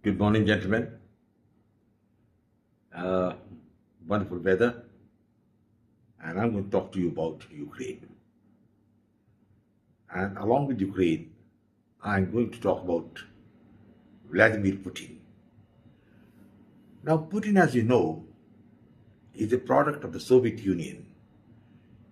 Good morning, gentlemen. Uh, Wonderful weather, and I'm going to talk to you about Ukraine. And along with Ukraine, I'm going to talk about Vladimir Putin. Now, Putin, as you know, is a product of the Soviet Union.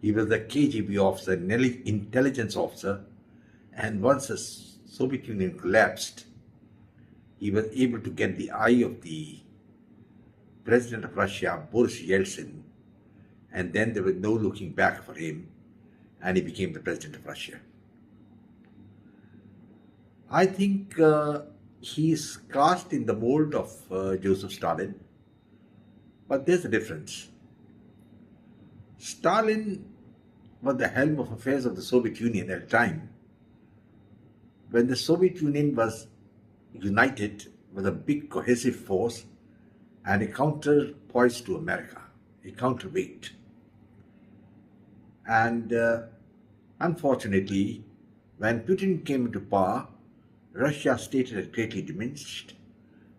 He was a KGB officer, an intelligence officer, and once the Soviet Union collapsed, he was able to get the eye of the president of Russia, Boris Yeltsin, and then there was no looking back for him, and he became the president of Russia. I think he's cast in the mold of Joseph Stalin, but there's a difference. Stalin was the helm of affairs of the Soviet Union at a time when the Soviet Union was united with a big cohesive force and a counterpoise to America, a counterweight. And unfortunately, when Putin came into power, Russia's state had greatly diminished,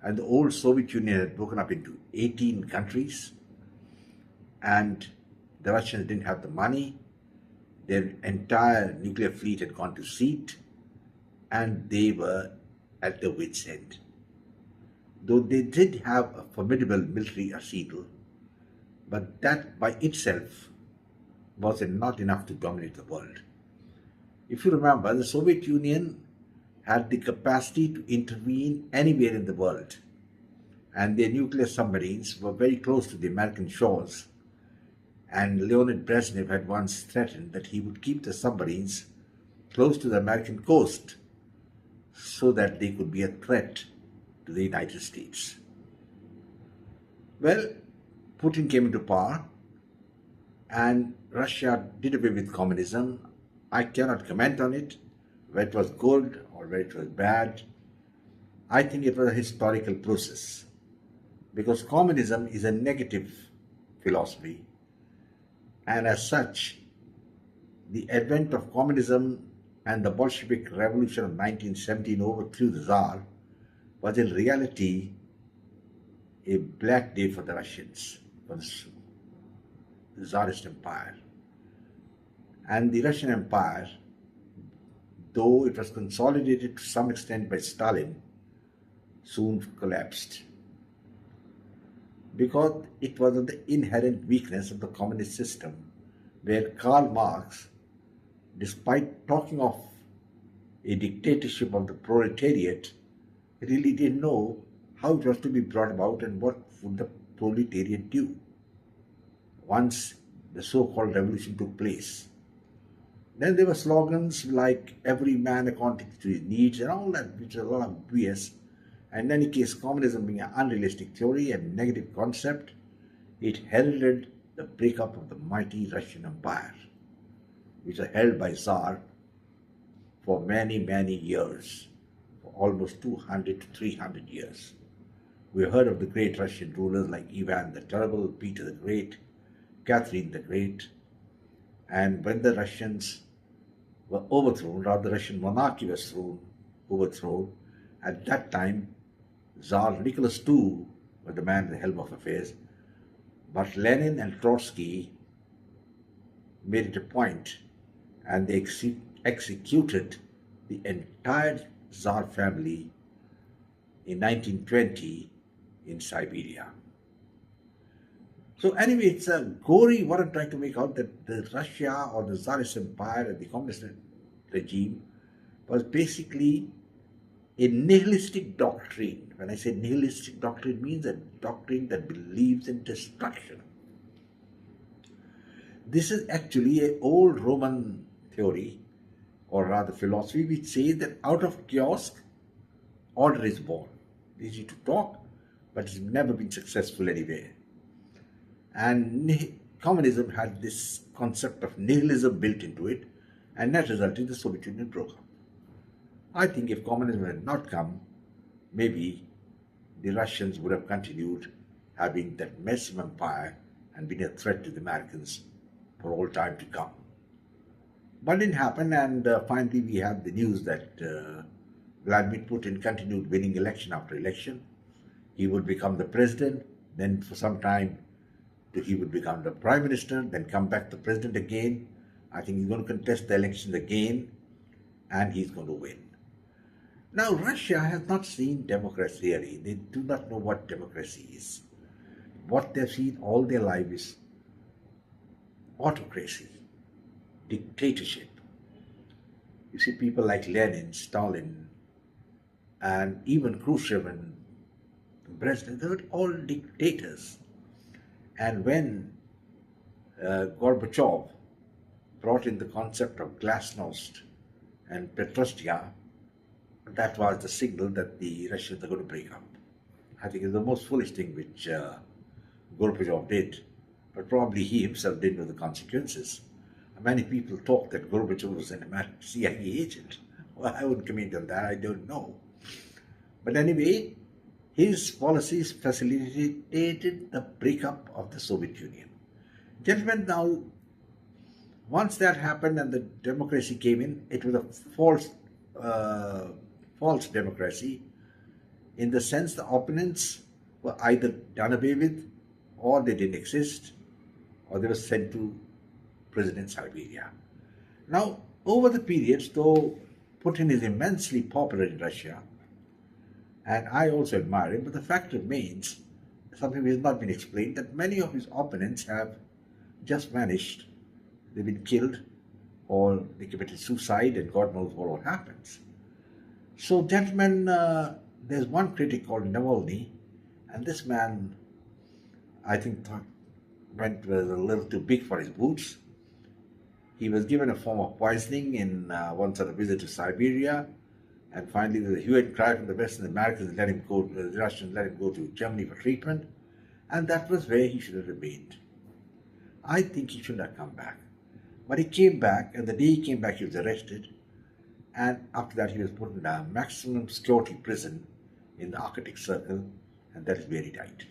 and the old Soviet Union had broken up into 18 countries, and the Russians didn't have the money. Their entire nuclear fleet had gone to seed, and they were at their wits' end. Though they did have a formidable military arsenal, but that by itself was not enough to dominate the world. If you remember, the Soviet Union had the capacity to intervene anywhere in the world, and their nuclear submarines were very close to the American shores. And Leonid Brezhnev had once threatened that he would keep the submarines close to the American coast so that they could be a threat to the United States. Well, Putin came into power, and Russia did away with communism. I cannot comment on it, whether it was good or whether it was bad. I think it was a historical process because communism is a negative philosophy, and as such, the advent of communism and the Bolshevik Revolution of 1917 overthrew the Tsar was in reality a black day for the Russians, for the Tsarist Empire. And the Russian Empire, though it was consolidated to some extent by Stalin, soon collapsed because it was of the inherent weakness of the communist system, where Karl Marx, despite talking of a dictatorship of the proletariat, really didn't know how it was to be brought about and what would the proletariat do once the so-called revolution took place. Then there were slogans like every man according to his needs and all that, which is a lot of BS. And in any case, communism being an unrealistic theory and negative concept, it heralded the breakup of the mighty Russian Empire, which was held by Tsar for many, many years, for almost 200 to 300 years. We heard of the great Russian rulers like Ivan the Terrible, Peter the Great, Catherine the Great, and when the Russians were overthrown, rather the Russian monarchy was overthrown, at that time Tsar Nicholas II was the man at the helm of affairs, but Lenin and Trotsky made it a point and they executed the entire Tsar family in 1920 in Siberia. So anyway, it's a gory, what I'm trying to make out, that the Russia or the Tsarist Empire and the communist regime was basically a nihilistic doctrine. When I say nihilistic doctrine, it means a doctrine that believes in destruction. This is actually an old Roman theory, or rather philosophy, which says that out of chaos, order is born. Easy to talk, but it's never been successful anywhere. And communism had this concept of nihilism built into it, and that resulted in the Soviet Union broke up. I think if communism had not come, maybe the Russians would have continued having that massive empire and been a threat to the Americans for all time to come. But it didn't happen, and finally we have the news that Vladimir Putin continued winning election after election. He would become the president, then for some time he would become the prime minister, then come back the president again. I think he's going to contest the elections again, and he's going to win. Now, Russia has not seen democracy really. They do not know what democracy is. What they've seen all their life is autocracy, dictatorship. You see people like Lenin, Stalin, and even Khrushchev and Brezhnev, they were all dictators. And when Gorbachev brought in the concept of glasnost and petrostia, that was the signal that the Russians are going to break up. I think it's the most foolish thing which Gorbachev did, but probably he himself didn't know the consequences. Many people talk that Gorbachev was an American CIA agent. Well, I wouldn't comment on that, I don't know. But anyway, his policies facilitated the breakup of the Soviet Union. Gentlemen, now, once that happened and the democracy came in, it was a false democracy, in the sense the opponents were either done away with, or they didn't exist, or they were sent to prison in Siberia. Now, over the periods, though Putin is immensely popular in Russia, and I also admire him, but the fact remains, something which has not been explained, that many of his opponents have just vanished. They've been killed, or they committed suicide, and God knows what happens. So, gentlemen, there's one critic called Navalny, and this man, I think, was a little too big for his boots. He was given a form of poisoning in one sort of visit to Siberia, and finally the hue and cry from the West and the Americans let him go. The Russians let him go to Germany for treatment, and that was where he should have remained. I think he should have come back, but he came back, and the day he came back, he was arrested, and after that, he was put in a maximum security prison in the Arctic Circle, and that is where he died.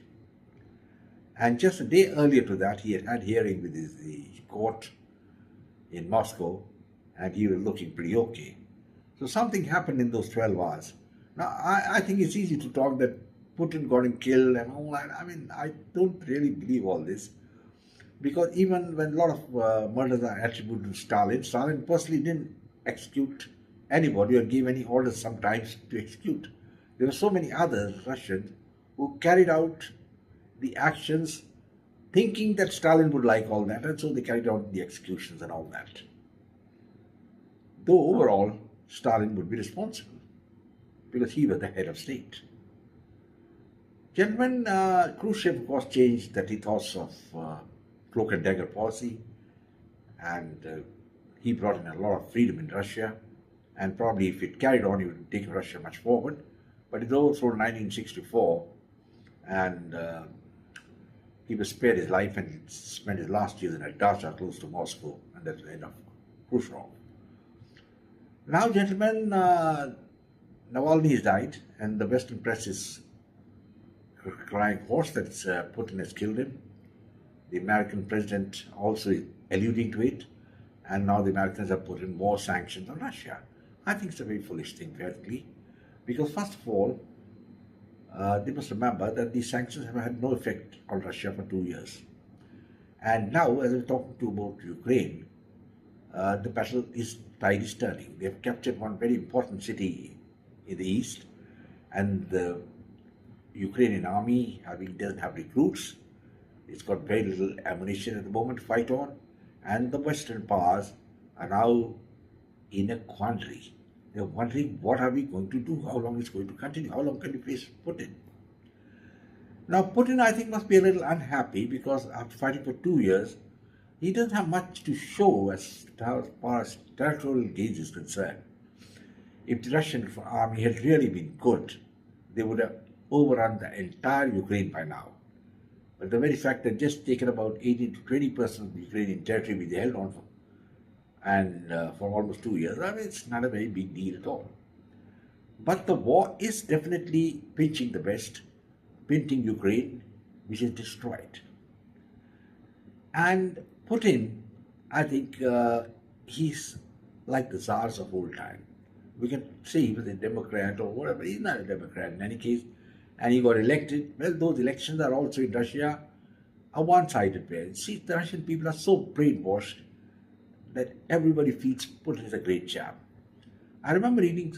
And just a day earlier to that, he had hearing with the court in Moscow, and he was looking pretty okay. So something happened in those 12 hours. Now, I think it's easy to talk that Putin got him killed and all that. I mean, I don't really believe all this, because even when a lot of murders are attributed to Stalin, Stalin personally didn't execute anybody or give any orders sometimes to execute. There were so many other Russians who carried out the actions thinking that Stalin would like all that, and so they carried out the executions and all that. Though overall, Stalin would be responsible, because he was the head of state. Gentlemen, Khrushchev, of course, changed the ethos of cloak and dagger policy, and he brought in a lot of freedom in Russia, and probably if it carried on, it would take Russia much forward. But it overthrew in 1964, and he was spared his life and spent his last years in a dacha close to Moscow, and that's the end of Khrushchev. Now, gentlemen, Navalny has died, and the Western press is crying hoarse that Putin has killed him. The American president also is alluding to it, and now the Americans have put in more sanctions on Russia. I think it's a very foolish thing, frankly, because first of all, they must remember that these sanctions have had no effect on Russia for 2 years. And now, as we're talking to about Ukraine, the battle tide is turning. They have captured one very important city in the east, and the Ukrainian army doesn't have recruits. It's got very little ammunition at the moment to fight on, and the Western powers are now in a quandary. They're wondering, what are we going to do? How long is it going to continue? How long can we face Putin? Now, Putin, I think, must be a little unhappy, because after fighting for 2 years, he doesn't have much to show as far as territorial gains is concerned. If the Russian army had really been good, they would have overrun the entire Ukraine by now. But the very fact that just taken about 18 to 20% of the Ukrainian territory which they held on for, and for almost 2 years, I mean, it's not a very big deal at all. But the war is definitely pinching the West, pinching Ukraine, which is destroyed. And Putin, I think, he's like the Tsars of old time. We can say he was a Democrat or whatever. He's not a Democrat in any case. And he got elected. Well, those elections are also in Russia a one-sided way. See, the Russian people are so brainwashed that everybody feels Putin is a great chap. I remember reading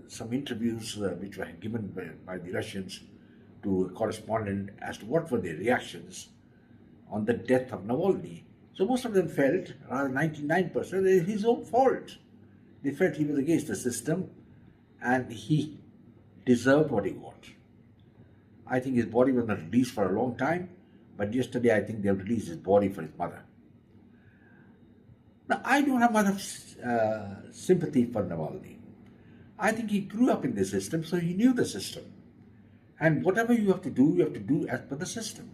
some interviews which were given by the Russians to a correspondent as to what were their reactions on the death of Navalny. So most of them felt, rather 99%, it was his own fault. They felt he was against the system and he deserved what he got. I think his body was not released for a long time, but yesterday I think they released his body for his mother. Now, I don't have much sympathy for Navalny. I think he grew up in the system, so he knew the system. And whatever you have to do as per the system.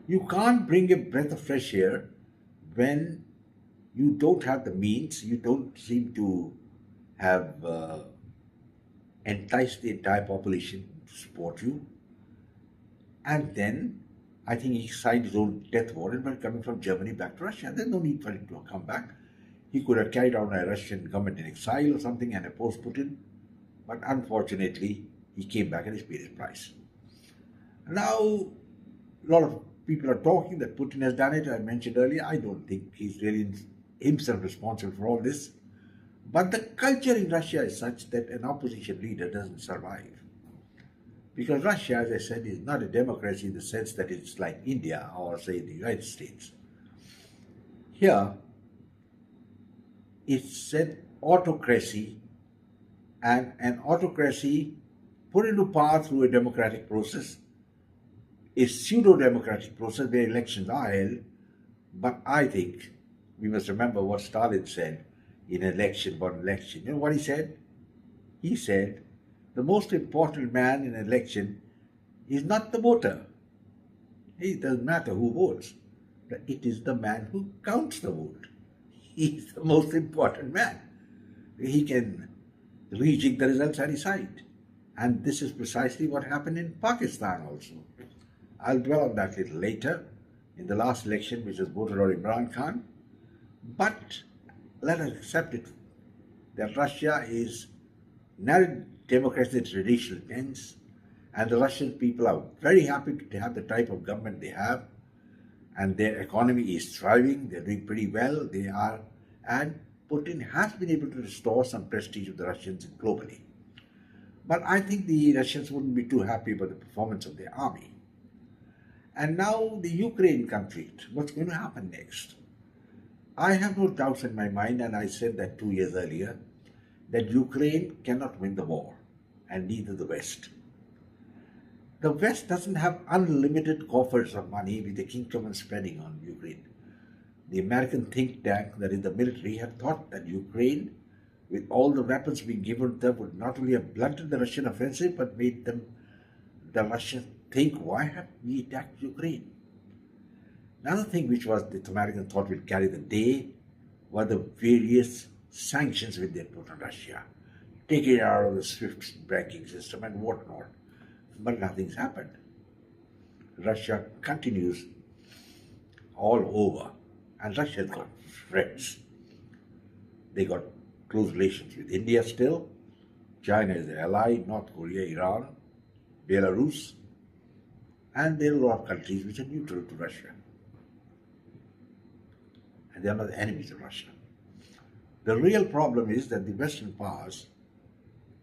You can't bring a breath of fresh air when you don't have the means, you don't seem to have enticed the entire population to support you. And then I think he signed his own death warrant by coming from Germany back to Russia. There's no need for him to come back. He could have carried out a Russian government in exile or something and opposed Putin. But unfortunately, he came back and he paid his price. Now, a lot of people are talking that Putin has done it. I mentioned earlier, I don't think he's really himself responsible for all this. But the culture in Russia is such that an opposition leader doesn't survive. Because Russia, as I said, is not a democracy in the sense that it's like India or, say, the United States. Here, it's an autocracy, and an autocracy put into power through a democratic process, a pseudo-democratic process where elections are held. But I think we must remember what Stalin said in election. You know what he said? He said, the most important man in an election is not the voter. It doesn't matter who votes. But it is the man who counts the vote. He's the most important man. He can rejig the results any side. And this is precisely what happened in Pakistan also. I'll dwell on that a little later in the last election, which was voted on Imran Khan. But let us accept it that Russia is not a democracy in the traditional sense, and the Russian people are very happy to have the type of government they have, and their economy is thriving, they're doing pretty well, and Putin has been able to restore some prestige of the Russians globally. But I think the Russians wouldn't be too happy about the performance of their army. And now the Ukraine conflict, what's going to happen next? I have no doubts in my mind, and I said that 2 years earlier, that Ukraine cannot win the war, and neither the West. The West doesn't have unlimited coffers of money which they keep on spending on Ukraine. The American think tank, that is the military, had thought that Ukraine, with all the weapons being given to them, would not only have blunted the Russian offensive, but made the Russians think, why have we attacked Ukraine? Another thing which was the American thought will carry the day were the various sanctions which they put on Russia, take it out of the SWIFT banking system and whatnot. But nothing's happened. Russia continues all over, and Russia's got friends. They got close relations with India still. China is their ally, North Korea, Iran, Belarus, and there are a lot of countries which are neutral to Russia. And they are not the enemies of Russia. The real problem is that the Western powers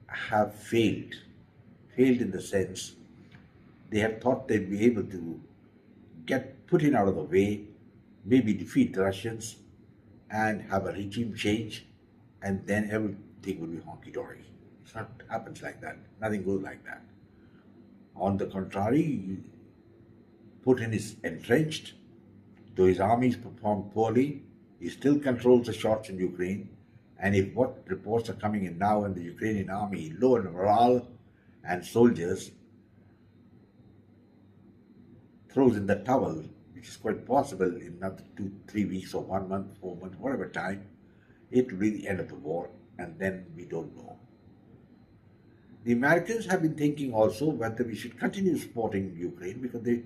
have failed in the sense they have thought they'd be able to get Putin out of the way, maybe defeat the Russians and have a regime change, and then everything will be honky-dory. It's not happens like that. Nothing goes like that. On the contrary, Putin is entrenched. Though his armies perform poorly, he still controls the shots in Ukraine. And if what reports are coming in now in the Ukrainian army, low in morale and soldiers, throws in the towel, which is quite possible in another 2-3 weeks or 1 month, 4 months, whatever time, it will be the end of the war, and then we don't know. The Americans have been thinking also whether we should continue supporting Ukraine because they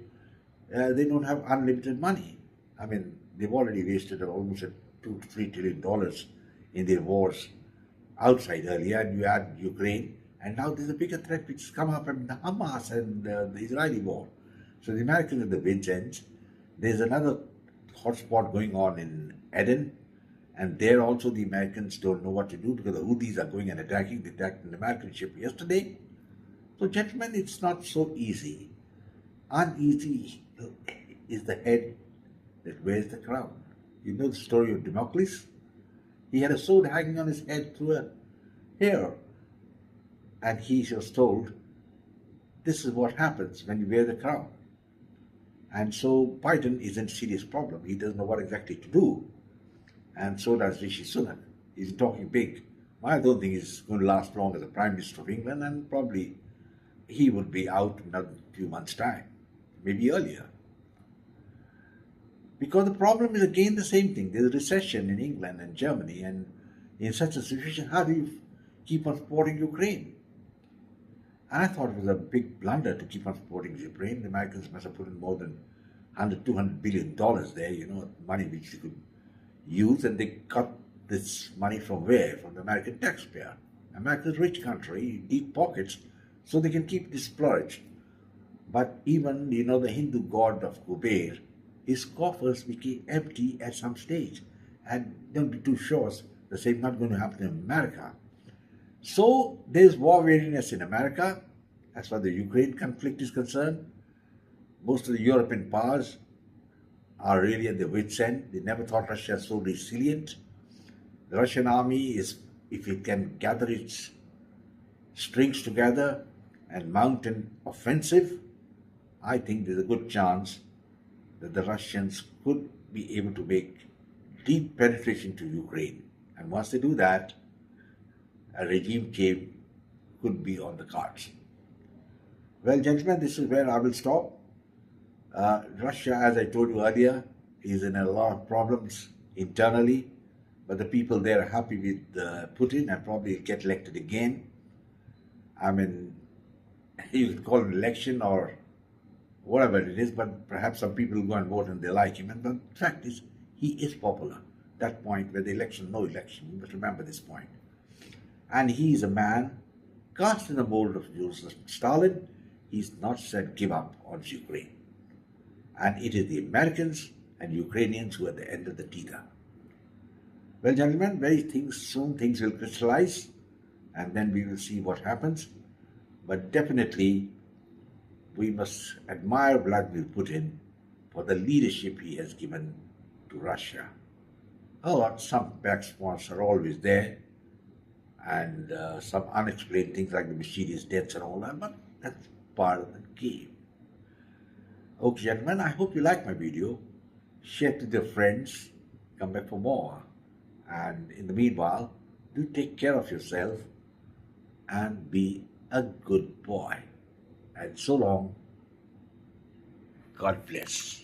don't have unlimited money. I mean, they've already wasted almost $2 to $3 trillion in their wars outside earlier, and you had Ukraine, and now there's a bigger threat which has come up from the Hamas and the Israeli war. So the Americans at the wit's end. There's another hotspot going on in Aden, and there also the Americans don't know what to do because the Houthis are going and attacking. They attacked an American ship yesterday. So, gentlemen, it's not so easy. Uneasy is the head that wears the crown. You know the story of Democles? He had a sword hanging on his head through a hair. And he was told, this is what happens when you wear the crown. And so Biden is in a serious problem. He doesn't know what exactly to do. And so does Rishi Sunak. He's talking big. I don't think he's going to last long as the Prime Minister of England, and probably he would be out in a few months' time, maybe earlier. Because the problem is again the same thing. There's a recession in England and Germany, and in such a situation, how do you keep on supporting Ukraine? And I thought it was a big blunder to keep on supporting Ukraine. The Americans must have put in more than $200 billion there, money which they could use, and they cut this money from where? From the American taxpayer. America's a rich country, deep pockets, so they can keep this splurge. But even, the Hindu god of Kuber, his coffers became empty at some stage. And don't be too sure the same not going to happen in America. So there's war weariness in America as far as the Ukraine conflict is concerned. Most of the European powers are really at their wits' end. They never thought Russia was so resilient. The Russian army is, if it can gather its strings together and mount an offensive, I think there's a good chance that the Russians could be able to make deep penetration to Ukraine. And once they do that, a regime change could be on the cards. Well, gentlemen, this is where I will stop. Russia, as I told you earlier, is in a lot of problems internally, but the people there are happy with Putin and probably get elected again. I mean, you could call it an election or whatever it is, but perhaps some people will go and vote and they like him. And the fact is, he is popular. That point where the election, no election, you must remember this point. And he is a man cast in the mold of Joseph Stalin. He's not said give up on Ukraine. And it is the Americans and Ukrainians who are at the end of the teeter. Well, gentlemen, soon things will crystallize, and then we will see what happens. But definitely, we must admire Vladimir Putin for the leadership he has given to Russia. Some backspots are always there, and some unexplained things like the mysterious deaths and all that, but that's part of the game. Okay, gentlemen, I hope you like my video. Share it with your friends. Come back for more. And in the meanwhile, do take care of yourself and be a good boy. And so long. God bless.